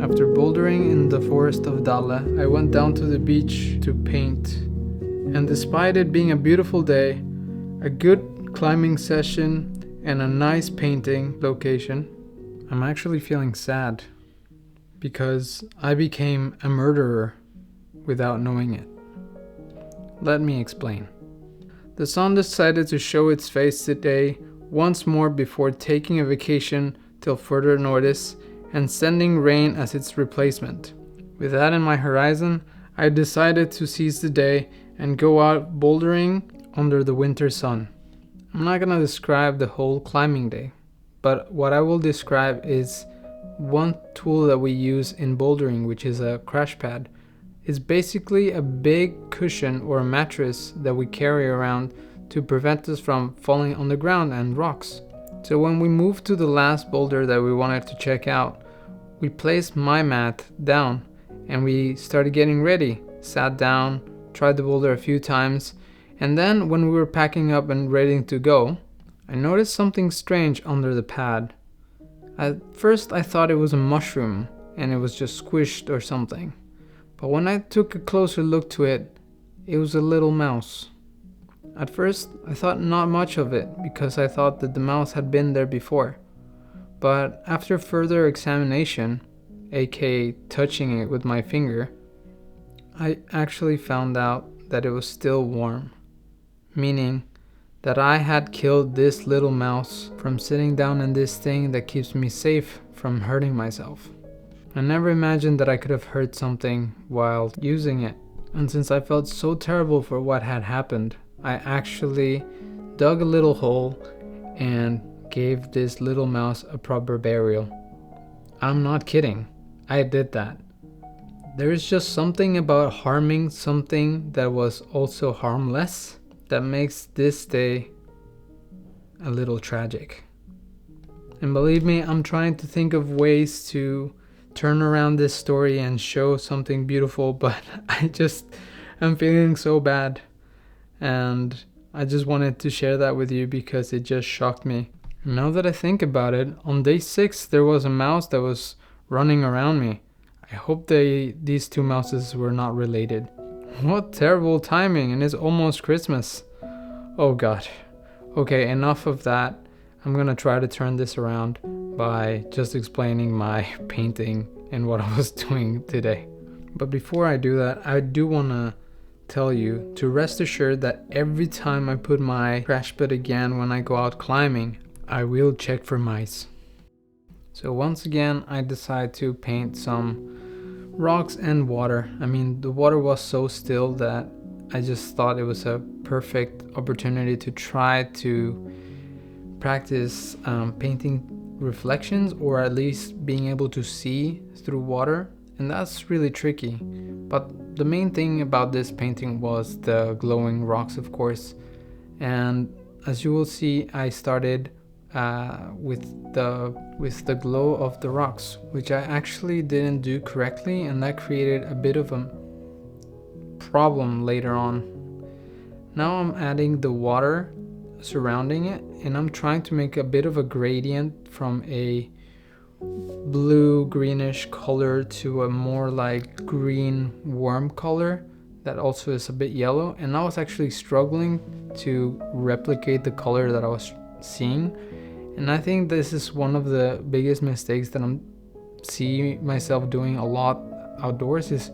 After bouldering in the forest of Dalle, I went down to the beach to paint. And despite it being a beautiful day, a good climbing session, and a nice painting location, I'm actually feeling sad because I became a murderer without knowing it. Let me explain. The sun decided to show its face today once more before taking a vacation till further notice and sending rain as its replacement. With that in my horizon, I decided to seize the day and go out bouldering under the winter sun. I'm not going to describe the whole climbing day, but what I will describe is one tool that we use in bouldering, which is a crash pad. It's basically a big cushion or a mattress that we carry around to prevent us from falling on the ground and rocks. So when we moved to the last boulder that we wanted to check out, we placed my mat down and we started getting ready, sat down, tried the boulder a few times, and then when we were packing up and ready to go, I noticed something strange under the pad. At first I thought it was a mushroom and it was just squished or something. But when I took a closer look to it, it was a little mouse. At first I thought not much of it because I thought that the mouse had been there before. But after further examination, aka touching it with my finger, I actually found out that it was still warm. Meaning that I had killed this little mouse from sitting down in this thing that keeps me safe from hurting myself. I never imagined that I could have hurt something while using it. And since I felt so terrible for what had happened, I actually dug a little hole and gave this little mouse a proper burial. I'm not kidding. I did that. There is just something about harming something that was also harmless that makes this day a little tragic. And believe me, I'm trying to think of ways to turn around this story and show something beautiful, but I'm feeling so bad. And I just wanted to share that with you because it just shocked me. Now that I think about it, on day 6 there was a mouse that was running around me. I hope these two mouses were not related. What terrible timing, and it's almost Christmas. Oh god. Okay, enough of that. I'm gonna try to turn this around by just explaining my painting and what I was doing today. But before I do that, I do wanna tell you to rest assured that every time I put my crash pad again when I go out climbing, I will check for mice. So once again, I decide to paint some rocks and water. I mean, the water was so still that I just thought it was a perfect opportunity to try to practice painting reflections, or at least being able to see through water, and that's really tricky. But the main thing about this painting was the glowing rocks, of course, and as you will see, I started with the glow of the rocks, which I actually didn't do correctly, and that created a bit of a problem later on. Now I'm adding the water surrounding it, and I'm trying to make a bit of a gradient from a blue greenish color to a more like green warm color that also is a bit yellow, and I was actually struggling to replicate the color that I was seeing. And I think this is one of the biggest mistakes that I'm seeing myself doing a lot outdoors, is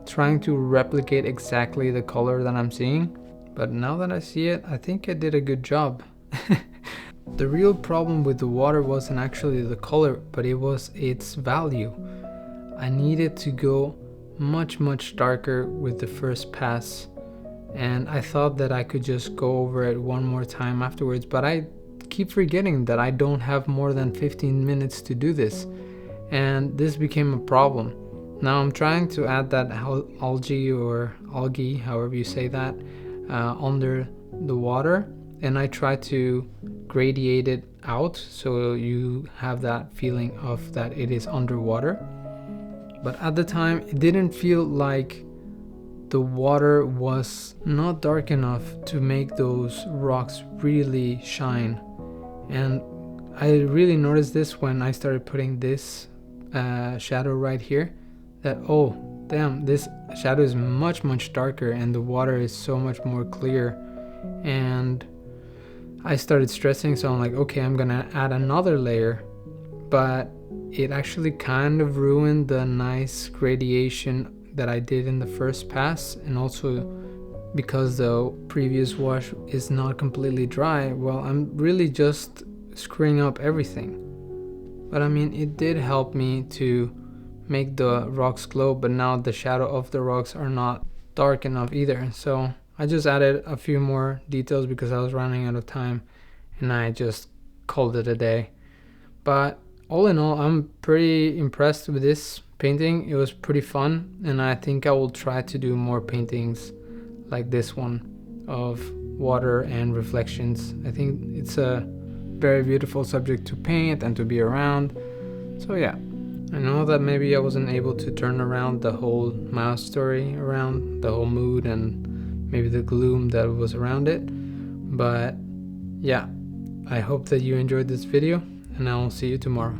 trying to replicate exactly the color that I'm seeing. But now that I see it, I think I did a good job. The real problem with the water wasn't actually the color, but it was its value. I needed to go much darker with the first pass, and I thought that I could just go over it one more time afterwards, but I keep forgetting that I don't have more than 15 minutes to do this, and this became a problem. Now I'm trying to add that algae, however you say that, under the water, and I try to gradiate it out so you have that feeling of that it is underwater. But at the time it didn't feel like the water was not dark enough to make those rocks really shine. And I really noticed this when I started putting this shadow right here that, oh damn, this shadow is much darker and the water is so much more clear. And I started stressing, so I'm like, okay, I'm gonna add another layer, but it actually kind of ruined the nice gradation that I did in the first pass. And also because the previous wash is not completely dry, well, I'm really just screwing up everything. But I mean, it did help me to make the rocks glow, but now the shadow of the rocks are not dark enough either. So I just added a few more details because I was running out of time, and I just called it a day. But all in all, I'm pretty impressed with this painting. It was pretty fun, and I think I will try to do more paintings like this one of water and reflections. I think it's a very beautiful subject to paint and to be around. So yeah, I know that maybe I wasn't able to turn around the whole mouse story, around the whole mood and maybe the gloom that was around it, but yeah, I hope that you enjoyed this video, and I will see you tomorrow.